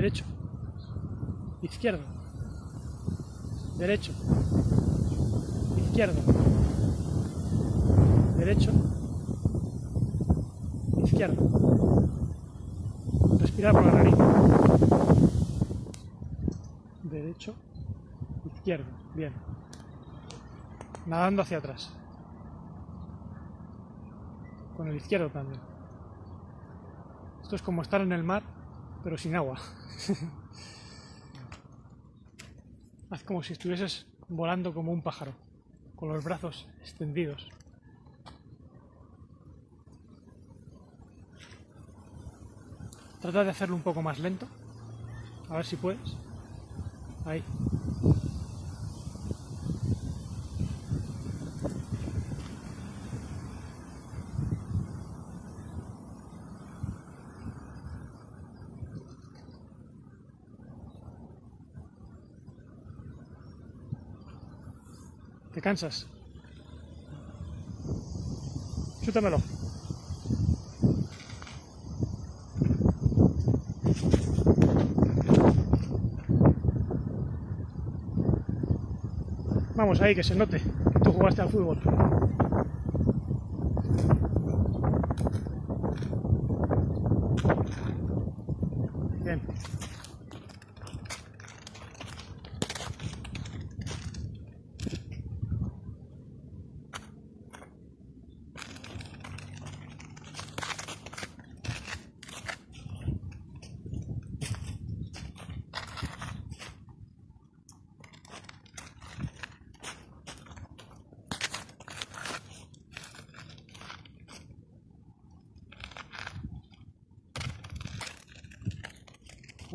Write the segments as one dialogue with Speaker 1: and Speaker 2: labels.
Speaker 1: derecho, izquierdo, derecho, izquierdo, derecho, izquierdo. Respirar por la nariz. Derecho, izquierdo, bien. Nadando hacia atrás. Con el izquierdo también. Esto es como estar en el mar, pero sin agua. Haz como si estuvieses volando como un pájaro, con los brazos extendidos. Trata de hacerlo un poco más lento, a ver si puedes. Ahí. ¿Te cansas? Chútamelo. Vamos ahí, que se note que tú jugaste al fútbol. Bien.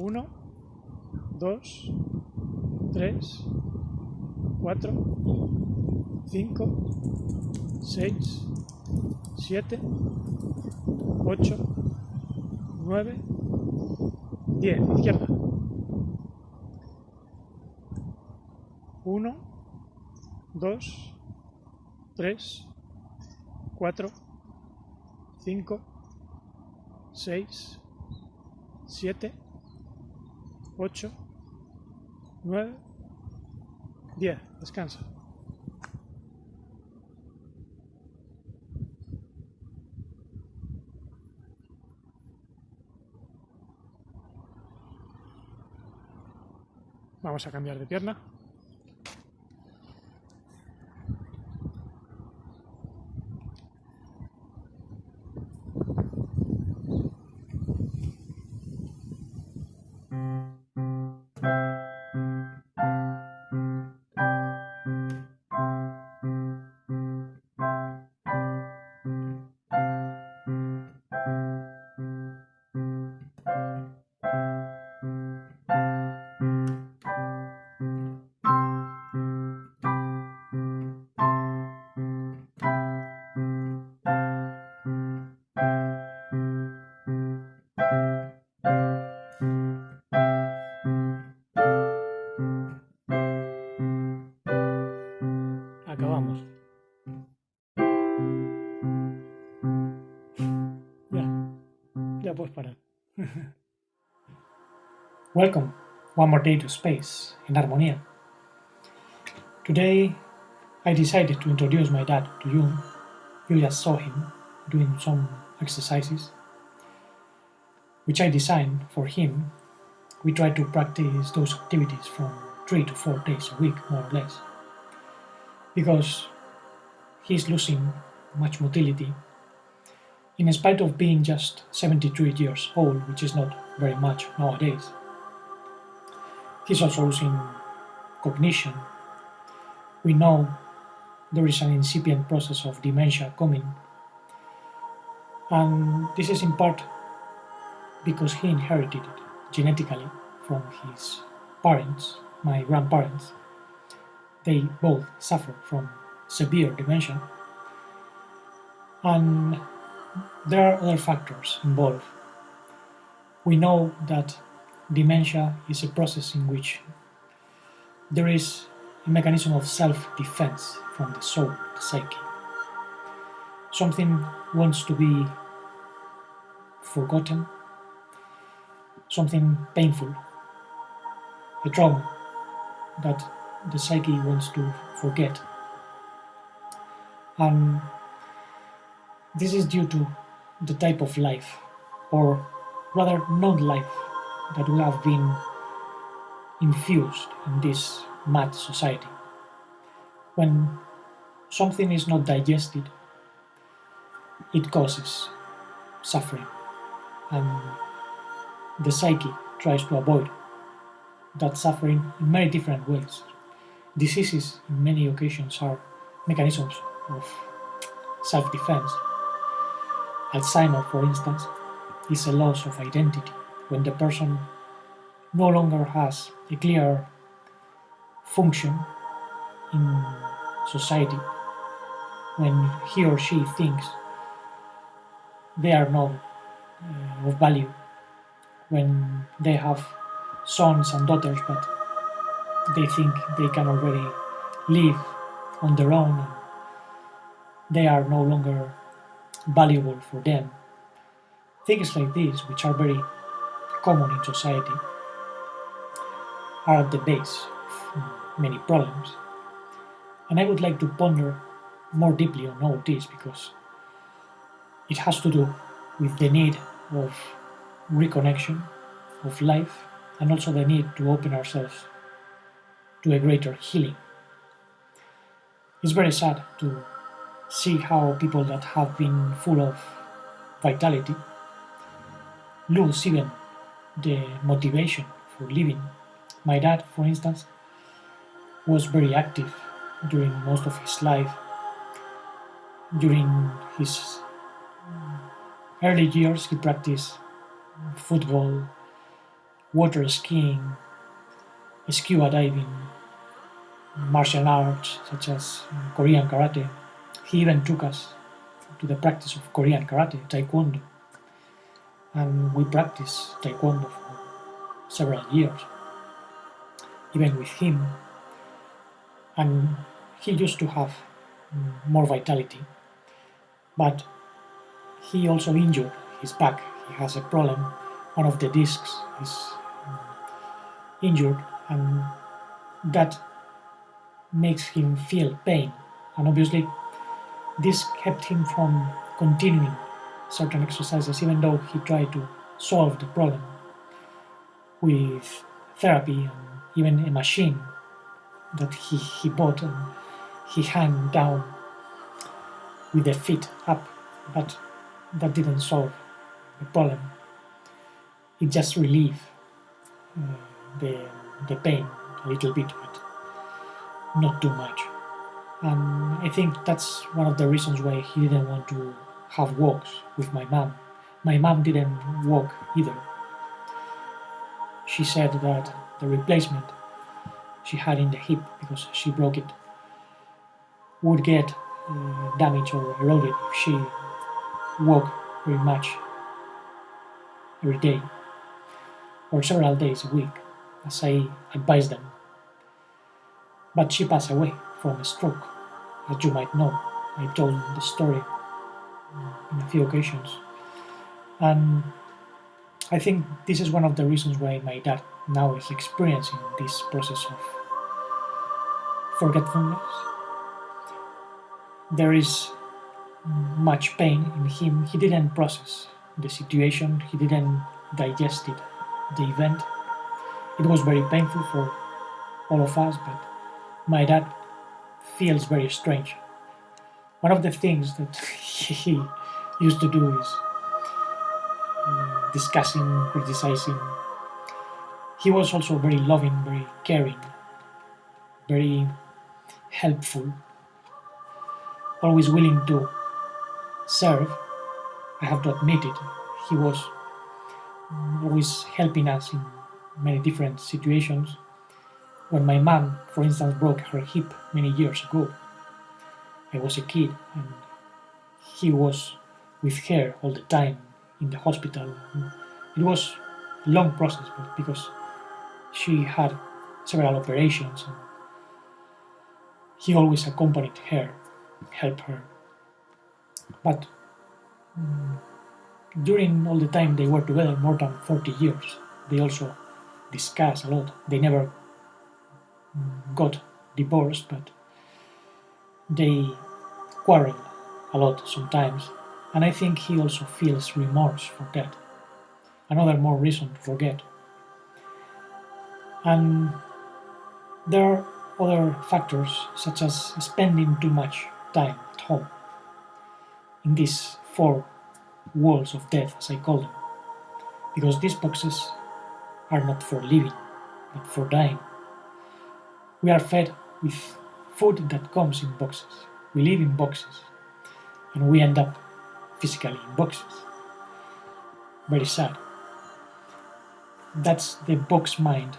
Speaker 1: Uno, 2, 3, 4, 5, 6, 7, 8, 9, 10. Izquierda. 1, 2, 3, 4, 5, 6, 7, 8, 9, 10. Descansa. Vamos a cambiar de pierna. Acabamos. Ya puedes parar. Welcome, one more day to space, in Armonía. Today, I decided to introduce my dad to you. You just saw him doing some exercises, which I designed for him. We try to practice those activities from 3 to 4 days a week, more or less, because he's losing much motility, in spite of being just 73 years old, which is not very much nowadays. He's also losing cognition. We know there is an incipient process of dementia coming, and this is in part because he inherited it genetically from his parents, my grandparents. They both suffer from severe dementia, and there are other factors involved. We know that dementia is a process in which there is a mechanism of self-defense from the soul, the psyche. Something wants to be forgotten, something painful, a trauma that the psyche wants to forget. And this is due to the type of life, or rather non-life, that we have been infused in this mad society. When something is not digested, it causes suffering, and the psyche tries to avoid that suffering in many different ways. Diseases, in many occasions, are mechanisms of self defense. Alzheimer, for instance, is a loss of identity when the person no longer has a clear function in society, when he or she thinks they are not of value, when they have sons and daughters but they think they can already live on their own and they are no longer valuable for them. Things like this, which are very common in society, are at the base of many problems. And I would like to ponder more deeply on all this because it has to do with the need of reconnection of life and also the need to open ourselves to a greater healing. It's very sad to see how people that have been full of vitality lose even the motivation for living. My dad, for instance, was very active during most of his life. During his early years, he practiced football, water skiing, scuba diving, martial arts such as Korean karate. He even took us to the practice of Korean karate, taekwondo, and we practiced taekwondo for several years, even with him. And he used to have more vitality, but he also injured his back. He has a problem. One of the discs is injured, and that makes him feel pain. And obviously, this kept him from continuing certain exercises, even though he tried to solve the problem with therapy and even a machine that he bought and he hung down with the feet up, but that didn't solve the problem. It just relieved uh, the pain a little bit, but not too much. And I think that's one of the reasons why he didn't want to have walks with my mom. My mom didn't walk either. She said that the replacement she had in the hip, because she broke it, would get damaged or eroded if she walked very much every day or several days a week, as I advised them. But she passed away from a stroke, as you might know. I told the story on a few occasions. And I think this is one of the reasons why my dad now is experiencing this process of forgetfulness. There is much pain in him. He didn't process the situation, he didn't digest it, the event. It was very painful for all of us, but my dad feels very strange. One of the things that he used to do is discussing, criticizing. He was also very loving, very caring, very helpful, always willing to serve. I have to admit it. He was always helping us in many different situations. When my mom, for instance, broke her hip many years ago, I was a kid and he was with her all the time in the hospital. It was a long process, but because she had several operations, and he always accompanied her, helped her. But during all the time they were together, more than 40 years, they also discuss a lot. They never got divorced, but they quarrel a lot sometimes, and I think he also feels remorse for that. Another more reason to forget. And there are other factors, such as spending too much time at home, in these four walls of death, as I call them, because these boxes are not for living, but for dying. We are fed with food that comes in boxes. We live in boxes, and we end up physically in boxes. Very sad. That's the box mind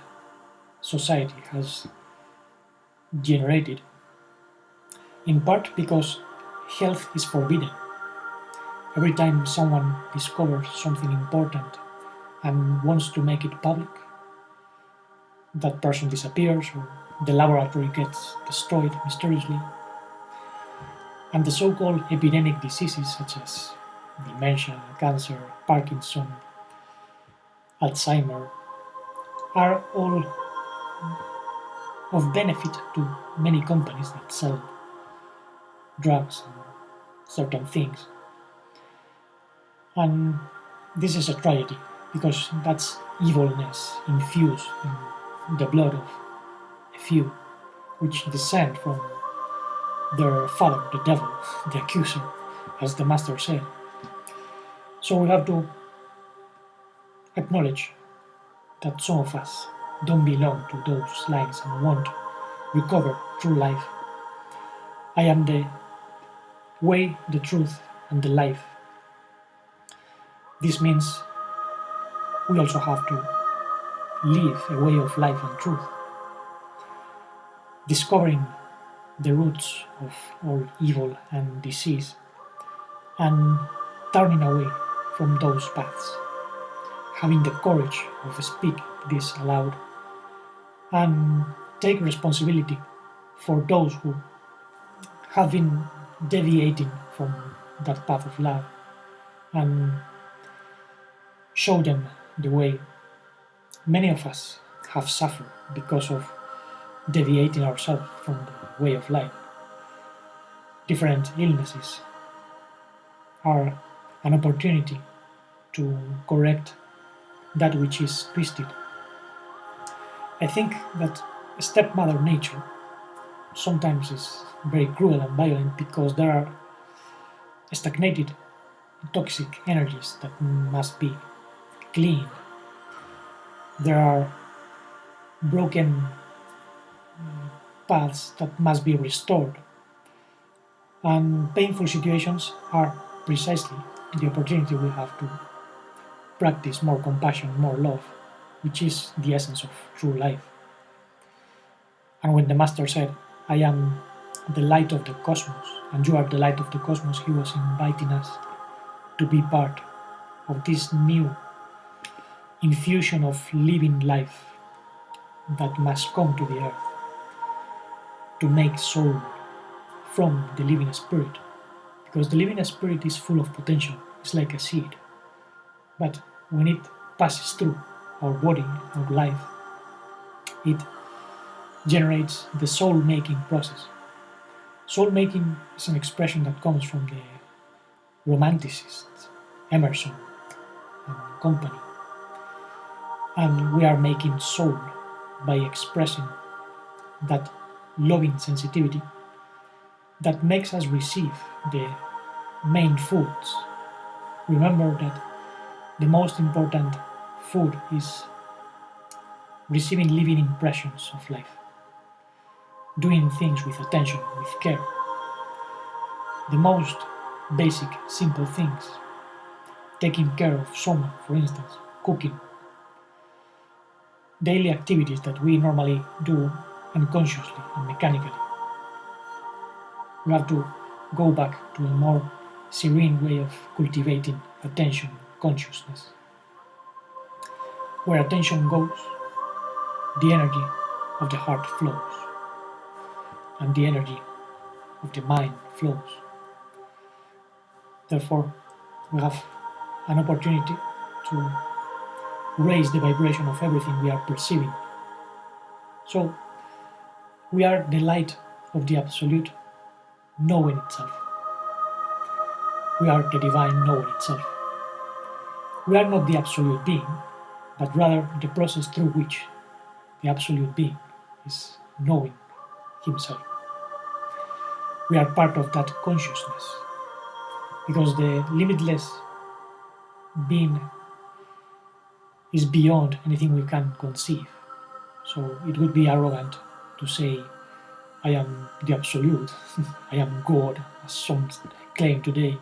Speaker 1: society has generated, in part because health is forbidden. Every time someone discovers something important and wants to make it public, that person disappears or the laboratory gets destroyed mysteriously. And the so-called epidemic diseases such as dementia, cancer, Parkinson, Alzheimer are all of benefit to many companies that sell drugs and certain things. And this is a tragedy because that's evilness infused in the blood of a few, which descend from their father, the devil, the accuser, as the master said. So we have to acknowledge that some of us don't belong to those lines and want to recover true life. I am the way, the truth, and the life. This means we also have to live a way of life and truth, discovering the roots of all evil and disease, and turning away from those paths, having the courage of speak this aloud, and take responsibility for those who have been deviating from that path of love, and show them the way. Many of us have suffered because of deviating ourselves from the way of life. Different illnesses are an opportunity to correct that which is twisted. I think that stepmother nature sometimes is very cruel and violent because there are stagnated toxic energies that must be cleaned. There are broken paths that must be restored. And painful situations are precisely the opportunity we have to practice more compassion, more love, which is the essence of true life. And when the Master said, I am the light of the cosmos, and you are the light of the cosmos, he was inviting us to be part of this new infusion of living life that must come to the earth to make soul from the living spirit. Because the living spirit is full of potential, it's like a seed. But when it passes through our body, our life, it generates the soul-making process. Soul-making is an expression that comes from the romanticists, Emerson and company. And we are making soul by expressing that loving sensitivity that makes us receive the main foods. Remember that the most important food is receiving living impressions of life, doing things with attention, with care. The most basic, simple things, taking care of someone, for instance, cooking, daily activities that we normally do unconsciously and mechanically. We have to go back to a more serene way of cultivating attention, consciousness. Where attention goes, the energy of the heart flows, and the energy of the mind flows. Therefore, we have an opportunity to raise the vibration of everything we are perceiving. So we are the light of the Absolute knowing itself. We are the divine knowing itself. We are not the Absolute being, but rather the process through which the Absolute being is knowing himself. We are part of that consciousness, because the limitless being is beyond anything we can conceive. So it would be arrogant to say, I am the Absolute, I am God, as some claim today.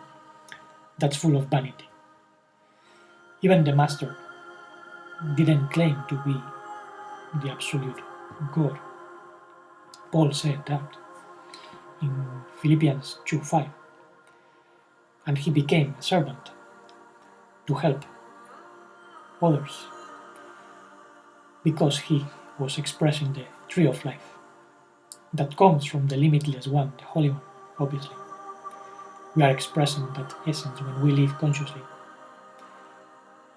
Speaker 1: That's full of vanity. Even the Master didn't claim to be the Absolute God. Paul said that in Philippians 2:5, and he became a servant to help others because he was expressing the tree of life that comes from the limitless one, the Holy One, obviously. We are expressing that essence when we live consciously.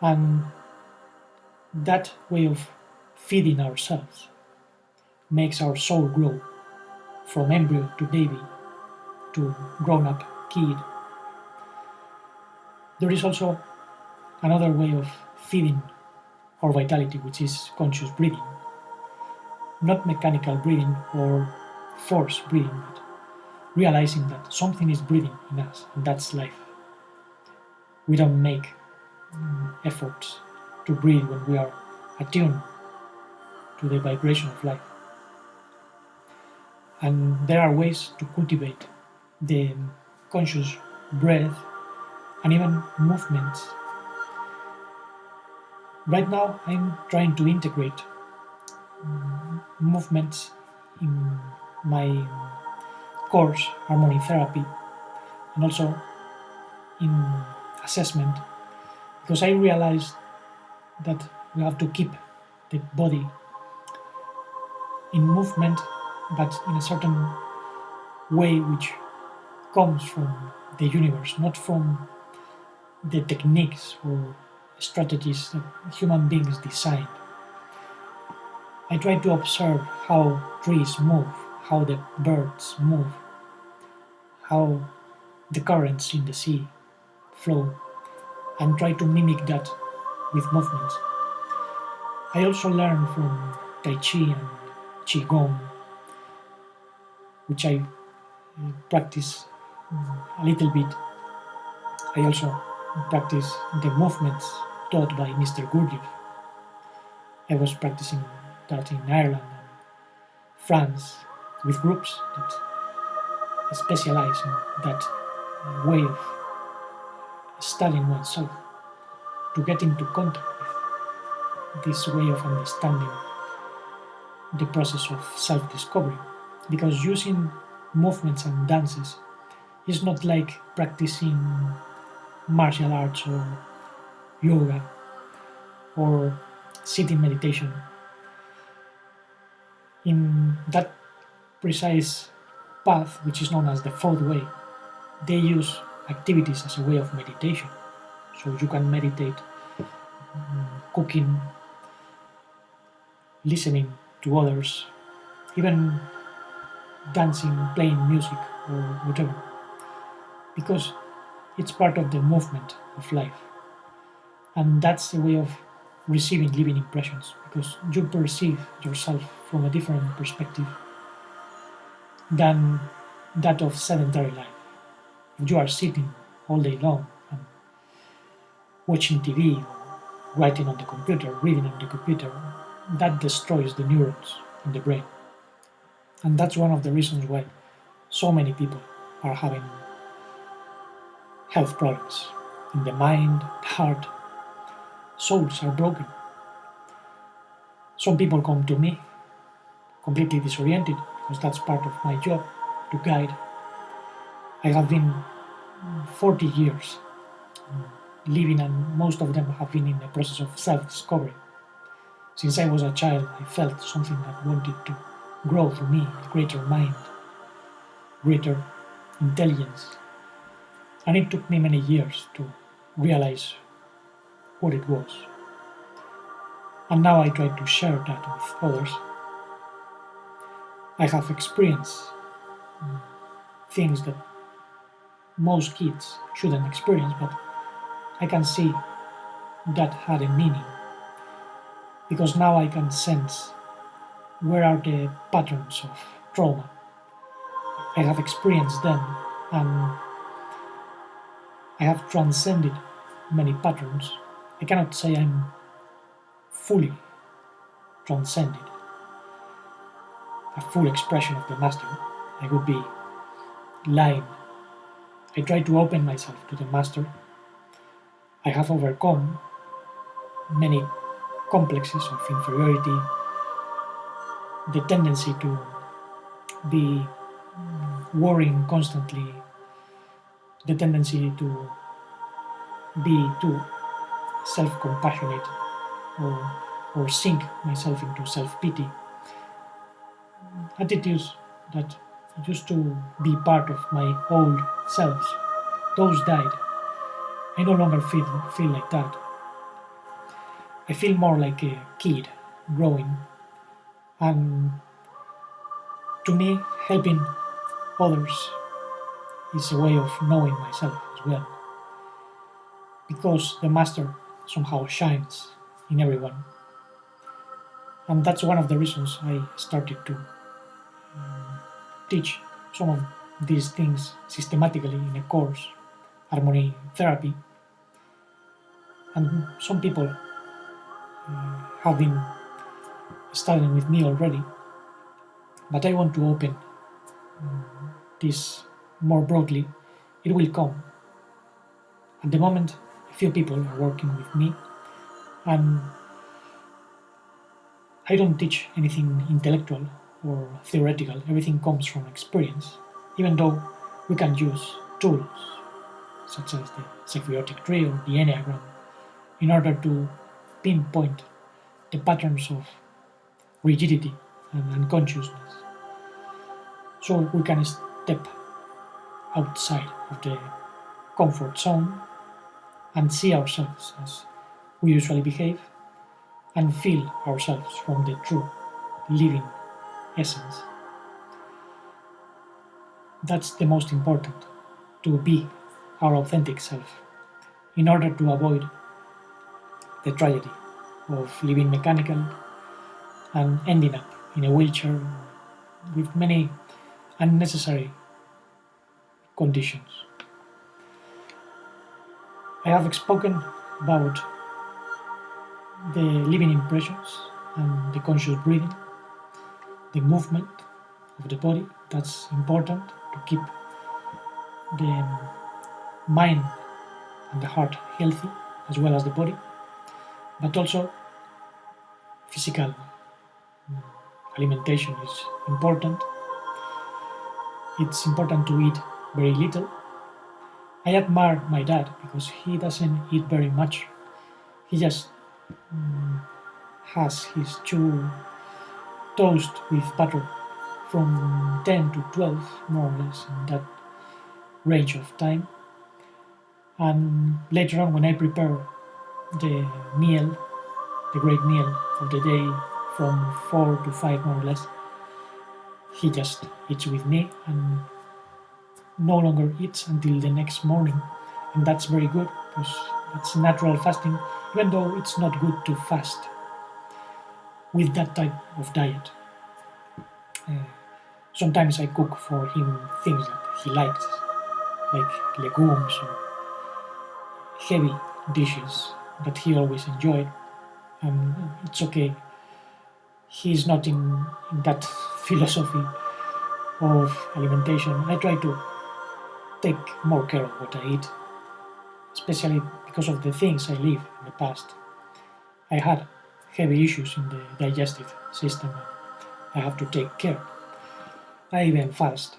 Speaker 1: And that way of feeding ourselves makes our soul grow from embryo to baby to grown-up kid. There is also another way of feeding our vitality, which is conscious breathing. Not mechanical breathing or forced breathing, but realizing that something is breathing in us, and that's life. We don't make efforts to breathe when we are attuned to the vibration of life. And there are ways to cultivate the conscious breath and even movements. Right now, I'm trying to integrate movements in my course, harmony therapy, and also in assessment, because I realized that we have to keep the body in movement, but in a certain way which comes from the universe, not from the techniques or strategies that human beings design. I try to observe how trees move, how the birds move, how the currents in the sea flow, and try to mimic that with movements. I also learn from Tai Chi and Qigong, which I practice a little bit. I also practice the movements taught by Mr. Gurdjieff. I was practicing that in Ireland and France with groups that specialize in that way of studying oneself, to get into contact with this way of understanding the process of self-discovery. Because using movements and dances is not like practicing martial arts or yoga or sitting meditation. In that precise path, which is known as the fourth way, they use activities as a way of meditation. So you can meditate cooking, listening to others, even dancing, playing music, or whatever, because it's part of the movement of life. And that's a way of receiving living impressions, because you perceive yourself from a different perspective than that of sedentary life. If you are sitting all day long and watching TV or writing on the computer, reading on the computer, that destroys the neurons in the brain. And that's one of the reasons why so many people are having health problems in the mind, heart. Souls are broken. Some people come to me completely disoriented, because that's part of my job, to guide. I have been 40 years living, and most of them have been in the process of self-discovery. Since I was a child, I felt something that wanted to grow through me, a greater mind, greater intelligence. And it took me many years to realize what it was. and now I try to share that with others. I have experienced things that most kids shouldn't experience, but I can see that had a meaning because now I can sense where are the patterns of trauma. I have experienced them and I have transcended many patterns. I cannot say I'm fully transcended, a full expression of the master. I would be lying. I try to open myself to the master. I have overcome many complexes of inferiority, the tendency to be worrying constantly, the tendency to be too self-compassionate or sink myself into self-pity. Attitudes that used to be part of my old selves. Those died. I no longer feel like that. I feel more like a kid growing, and to me, helping others is a way of knowing myself as well, because the master somehow shines in everyone, and that's one of the reasons I started to teach some of these things systematically in a course, harmony therapy, and some people have been studying with me already, but I want to open this more broadly. It will come. At the moment, a few people are working with me, and I don't teach anything intellectual or theoretical. Everything comes from experience, even though we can use tools such as the symbiotic tree or the Enneagram in order to pinpoint the patterns of rigidity and unconsciousness. So we can step outside of the comfort zone and see ourselves as we usually behave and feel ourselves from the true living essence. That's the most important, to be our authentic self in order to avoid the tragedy of living mechanical and ending up in a wheelchair with many unnecessary conditions. I have spoken about the living impressions and the conscious breathing, the movement of the body. That's important to keep the mind and the heart healthy as well as the body, but also physical alimentation is important. It's important to eat very little. I admire my dad because he doesn't eat very much. He just has his two toast with butter from 10 to 12, more or less, in that range of time. And later on, when I prepare the meal, the great meal of the day, from 4 to 5, more or less, he just eats with me and no longer eats until the next morning. And that's very good because that's natural fasting, even though it's not good to fast with that type of diet. Sometimes I cook for him things that he likes, like legumes or heavy dishes that he always enjoyed, and it's okay. He's not in that philosophy of alimentation. I try to take more care of what I eat, especially because of the things I lived in the past. I had heavy issues in the digestive system. I have to take care. I even fast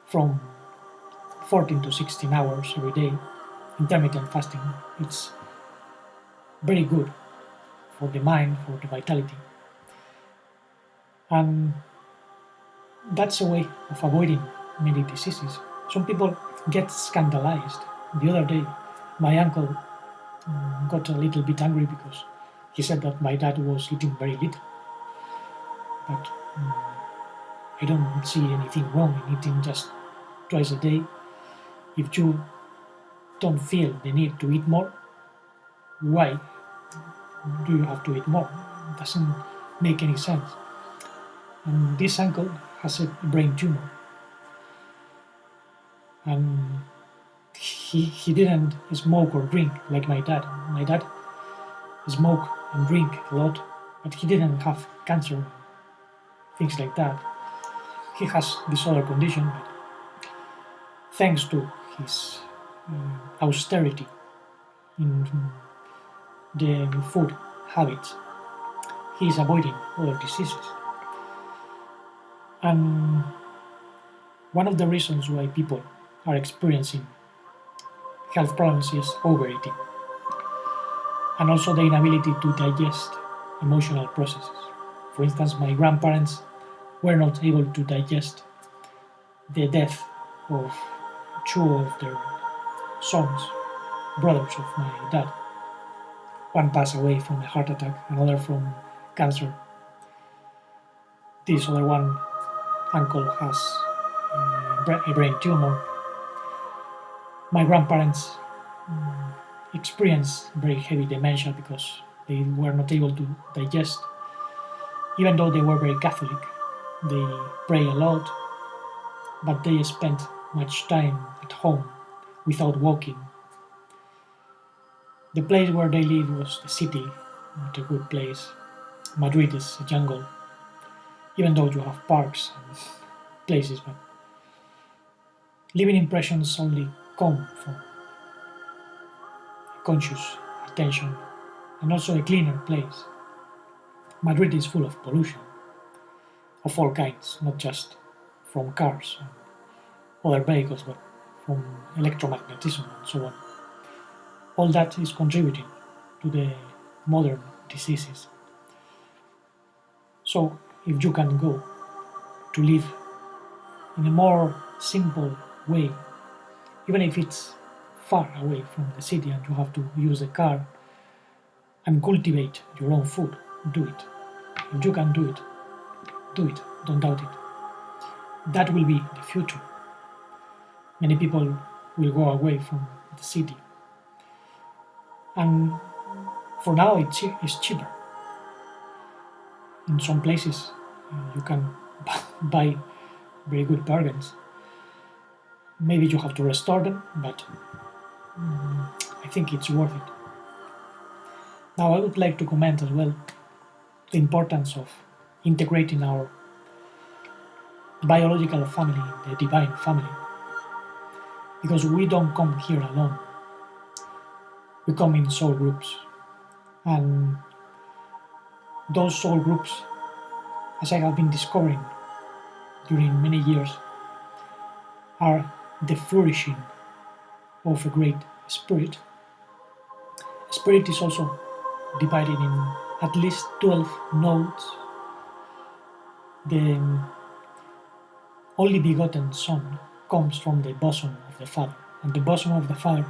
Speaker 1: from 14 to 16 hours every day. Intermittent fasting. It's very good for the mind, for the vitality. And that's a way of avoiding many diseases. Some people get scandalized. The other day, my uncle got a little bit angry because He said that my dad was eating very little, but I don't see anything wrong in eating just twice a day. If you don't feel the need to eat more, why do you have to eat more? It doesn't make any sense. And this uncle has a brain tumor, and he didn't smoke or drink like my dad. My dad smoked and drink a lot, but he didn't have cancer, things like that. He has this other condition, but thanks to his austerity in the food habits, he is avoiding other diseases. And one of the reasons why people are experiencing health problems is overeating, and also the inability to digest emotional processes. For instance, my grandparents were not able to digest the death of two of their sons, brothers of my dad. One passed away from a heart attack, another from cancer. This other one, uncle, has a brain tumor. My grandparents experienced very heavy dementia because they were not able to digest. Even though they were very Catholic, they pray a lot, but they spent much time at home without walking. The place where they live was the city, not a good place. Madrid is a jungle, even though you have parks and places, but living impressions only come from conscious attention and also a cleaner place. Madrid is full of pollution of all kinds, not just from cars and other vehicles, but from electromagnetism and so on. All that is contributing to the modern diseases. So, if you can go to live in a more simple way, even if it's far away from the city and you have to use a car and cultivate your own food, do it. If you can do it, don't doubt it. That will be the future. Many people will go away from the city. And for now, it's cheaper. In some places, you can buy very good bargains. Maybe you have to restore them, but I think it's worth it. Now, I would like to comment as well the importance of integrating our biological family, the divine family, because we don't come here alone. We come in soul groups, and those soul groups, as I have been discovering during many years, are the flourishing of a great spirit. Spirit is also divided in at least 12 nodes. The only begotten Son comes from the bosom of the Father, and the bosom of the Father,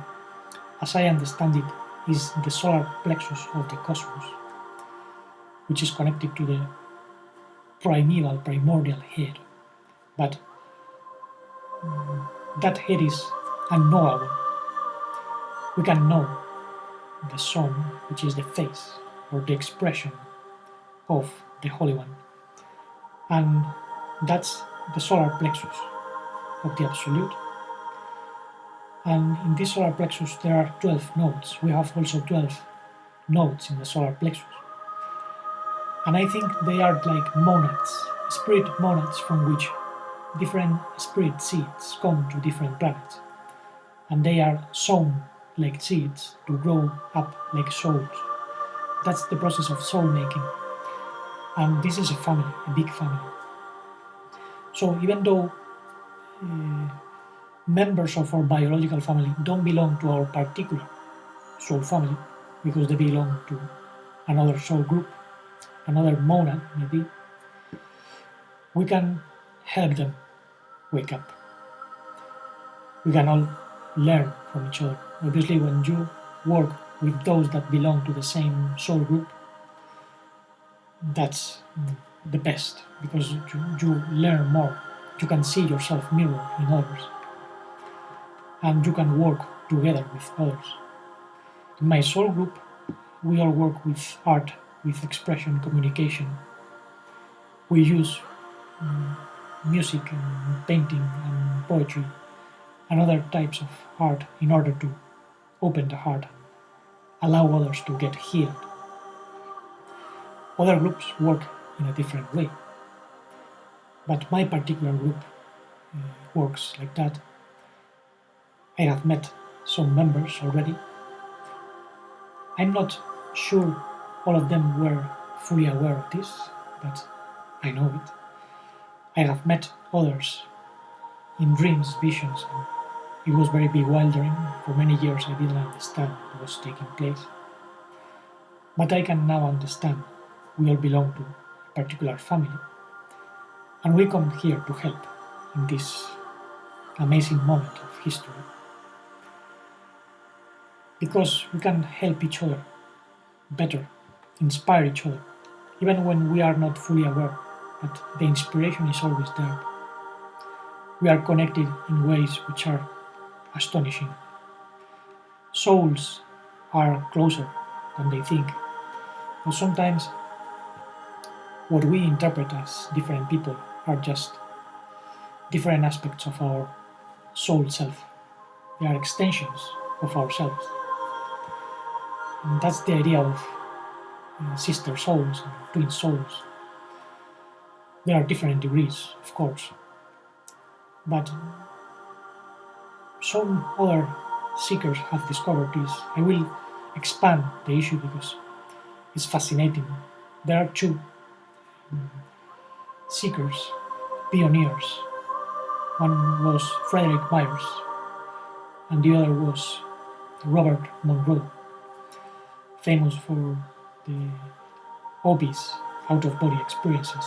Speaker 1: as I understand it, is the solar plexus of the cosmos, which is connected to the primordial head. But that head is unknowable. We can know the Son, which is the face or the expression of the Holy One, and that's the solar plexus of the Absolute. And in this solar plexus there are 12 nodes. We have also 12 nodes in the solar plexus. And I think they are like monads, spirit monads from which different spirit seeds come to different planets. And they are sown like seeds to grow up like souls. That's the process of soul making. And this is a family, a big family. So even though members of our biological family don't belong to our particular soul family, because they belong to another soul group, another monad maybe, we can help them wake up. We can all learn from each other. Obviously, when you work with those that belong to the same soul group, That's the best because you learn more. You can see yourself mirror in others and you can work together with others. In my soul group, we all work with art, with expression, communication. We use music and painting and poetry and other types of art in order to open the heart and allow others to get healed. Other groups work in a different way, but my particular group works like that. I have met some members already. I'm not sure all of them were fully aware of this, but I know it. I have met others in dreams, visions, and it was very bewildering. For many years I didn't understand what was taking place. But I can now understand. We all belong to a particular family, and we come here to help in this amazing moment of history. Because we can help each other better, inspire each other, even when we are not fully aware, but the inspiration is always there. We are connected in ways which are astonishing. Souls are closer than they think, but sometimes what we interpret as different people are just different aspects of our soul self. They are extensions of ourselves. And that's the idea of sister souls and twin souls. There are different degrees, of course, but some other seekers have discovered this. I will expand the issue because it's fascinating. There are two seekers, pioneers. One was Frederick Myers, and the other was Robert Monroe, famous for the OBs, out-of-body experiences.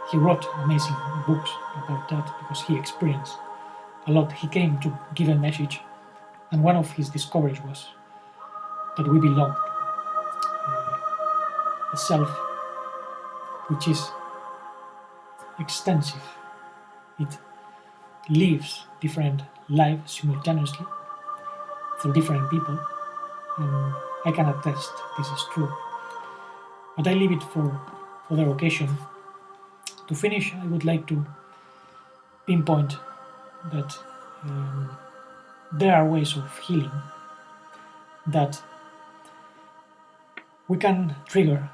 Speaker 1: He wrote amazing books about that because he experienced a lot. He came to give a message, and one of his discoveries was that we belong to a self which is extensive. It lives different lives simultaneously for different people, and I can attest this is true. But I leave it for other occasion. To finish, I would like to pinpoint that there are ways of healing that we can trigger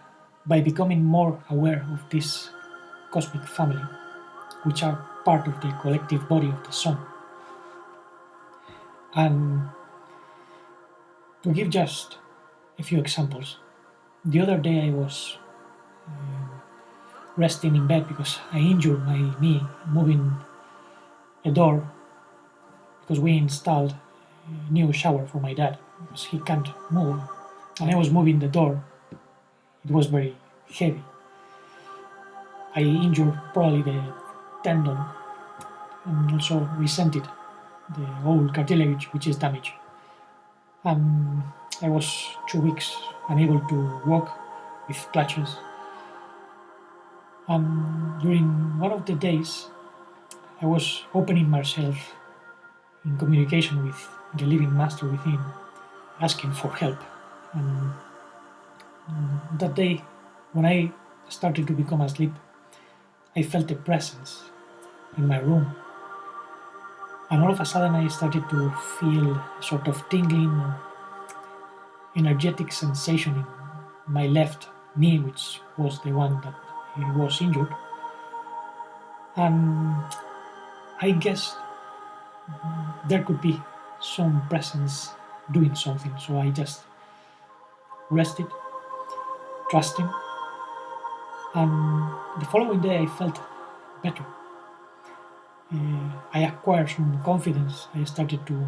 Speaker 1: by becoming more aware of this cosmic family, which are part of the collective body of the sun. And to give just a few examples, the other day I was resting in bed because I injured my knee moving a door because we installed a new shower for my dad because he can't move. And I was moving the door. It was very heavy. I injured probably the tendon and also resented the old cartilage which is damaged. And I was 2 weeks unable to walk with crutches. And during one of the days, I was opening myself in communication with the living master within, asking for help. And that day, when I started to become asleep, I felt a presence in my room. And all of a sudden, I started to feel a sort of tingling, energetic sensation in my left knee, which was the one that was injured. And I guess there could be some presence doing something, so I just rested, trusting, and the following day I felt better. I acquired some confidence. I started to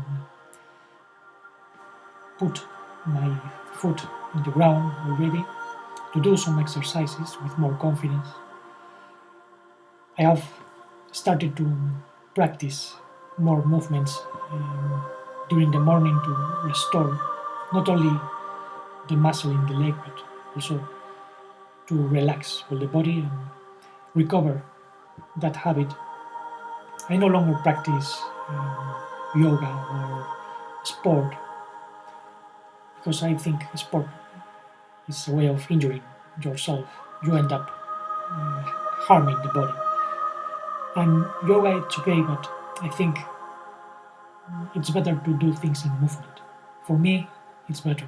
Speaker 1: put my foot in the ground already, to do some exercises with more confidence. I have started to practice more movements during the morning to restore not only the muscle in the leg but also to relax all the body and recover that habit. I no longer practice yoga or sport because I think sport is a way of injuring yourself. You end up harming the body. And yoga, it's okay, but I think it's better to do things in movement. For me, it's better.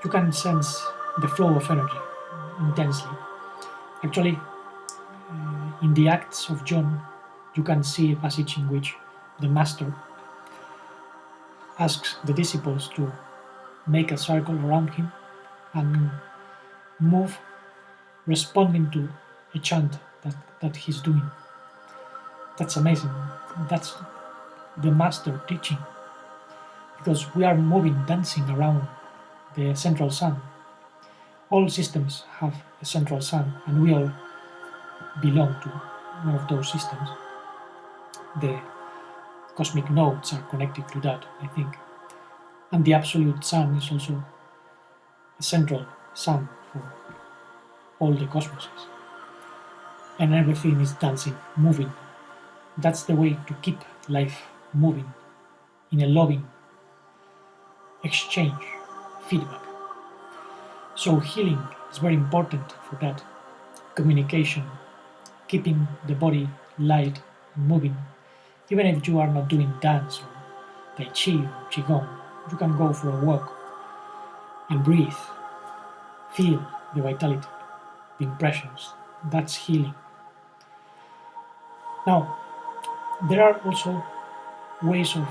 Speaker 1: You can sense the flow of energy intensely. Actually, in the Acts of John, you can see a passage in which the Master asks the disciples to make a circle around him and move responding to a chant that he's doing. That's amazing. That's the Master teaching. Because we are moving, dancing around the central sun. All systems have a central sun, and we all belong to one of those systems. The cosmic nodes are connected to that, I think. And the absolute sun is also a central sun for all the cosmoses. And everything is dancing, moving. That's the way to keep life moving in a loving exchange, feedback. So healing is very important for that. Communication, keeping the body light and moving. Even if you are not doing dance or tai chi or qigong, you can go for a walk and breathe, feel the vitality, the impressions. That's healing. Now, there are also ways of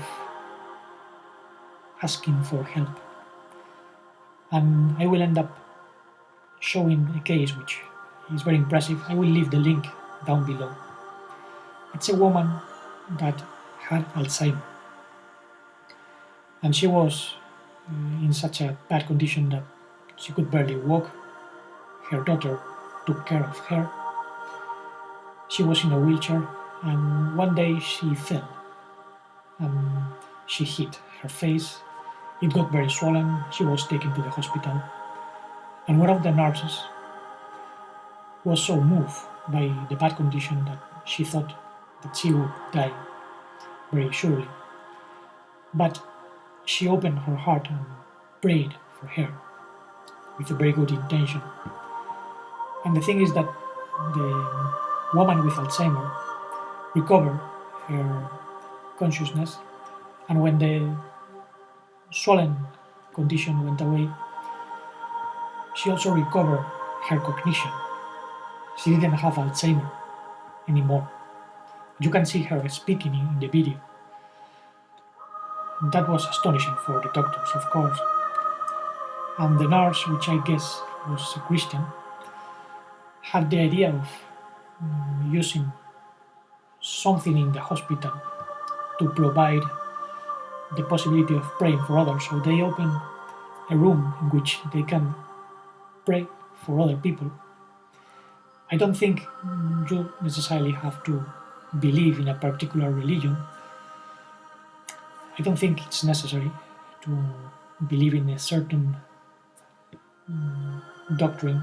Speaker 1: asking for help. And I will end up showing a case which is very impressive. I will leave the link down below. It's a woman that had Alzheimer. And she was in such a bad condition that she could barely walk. Her daughter took care of her. She was in a wheelchair, and one day she fell and she hit her face. It got very swollen. She was taken to the hospital, and one of the nurses was so moved by the bad condition that she thought that she would die very surely. But she opened her heart and prayed for her with a very good intention. And the thing is that the woman with Alzheimer recovered her consciousness, and when the swollen condition went away, she also recovered her cognition. She didn't have Alzheimer anymore. You can see her speaking in the video. That was astonishing for the doctors, of course. And the nurse, which I guess was a Christian, had the idea of using something in the hospital to provide the possibility of praying for others. So they opened a room in which they can pray for other people. I don't think you necessarily have to believe in a particular religion. I don't think it's necessary to believe in a certain doctrine.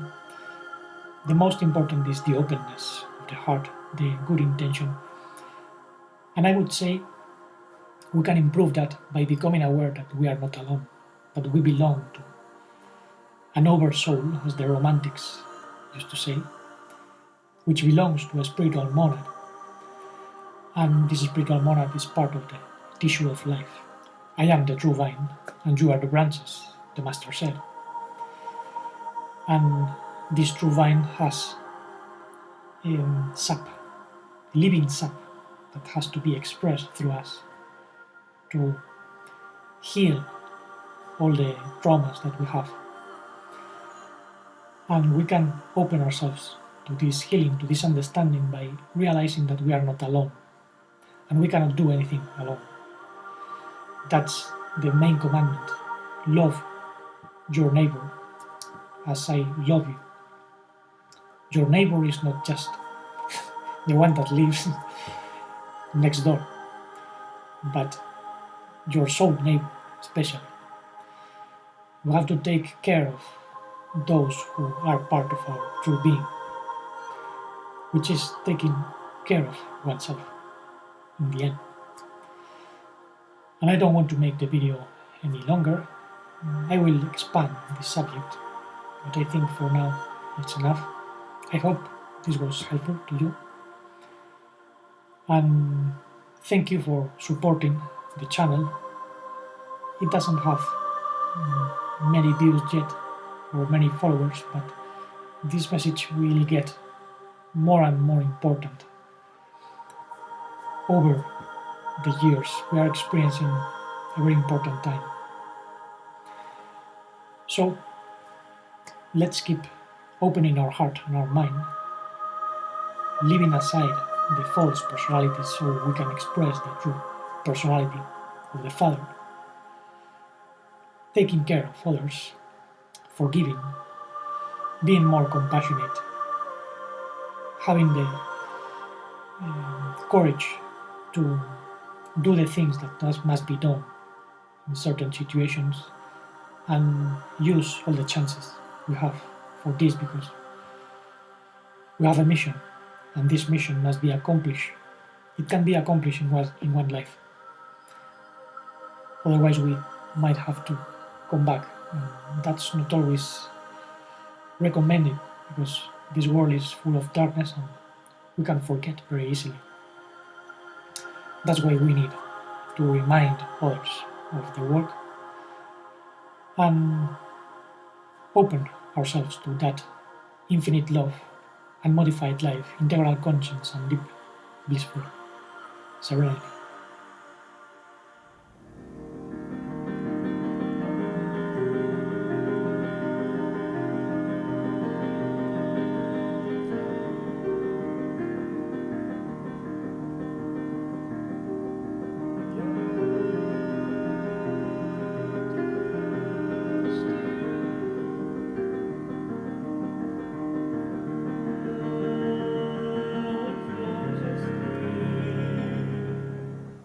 Speaker 1: The most important is the openness of the heart, the good intention. And I would say we can improve that by becoming aware that we are not alone, that we belong to an oversoul, as the Romantics used to say, which belongs to a spiritual monad. And this spiritual monad is part of the tissue of life. I am the true vine, and you are the branches, the Master said. And this true vine has sap, living sap, that has to be expressed through us to heal all the traumas that we have. And we can open ourselves to this healing, to this understanding by realizing that we are not alone. And we cannot do anything alone. That's the main commandment. Love your neighbor as I love you. Your neighbor is not just the one that lives next door, but your soul neighbor especially. We have to take care of those who are part of our true being, which is taking care of oneself in the end. And I don't want to make the video any longer. I will expand this subject, but I think for now it's enough. I hope this was helpful to you. And thank you for supporting the channel. It doesn't have many views yet or many followers, but this message will get more and more important over the years. We are experiencing a very important time. So let's keep opening our heart and our mind, leaving aside the false personalities so we can express the true personality of the Father, taking care of others, forgiving, being more compassionate, having the courage to do the things that must be done in certain situations, and use all the chances we have for this, because we have a mission, and this mission must be accomplished. It can be accomplished in one life. Otherwise, we might have to come back. And that's not always recommended, because this world is full of darkness and we can forget very easily. That's why we need to remind others of the work and open ourselves to that infinite love, unmodified life, integral conscience, and deep blissful serenity.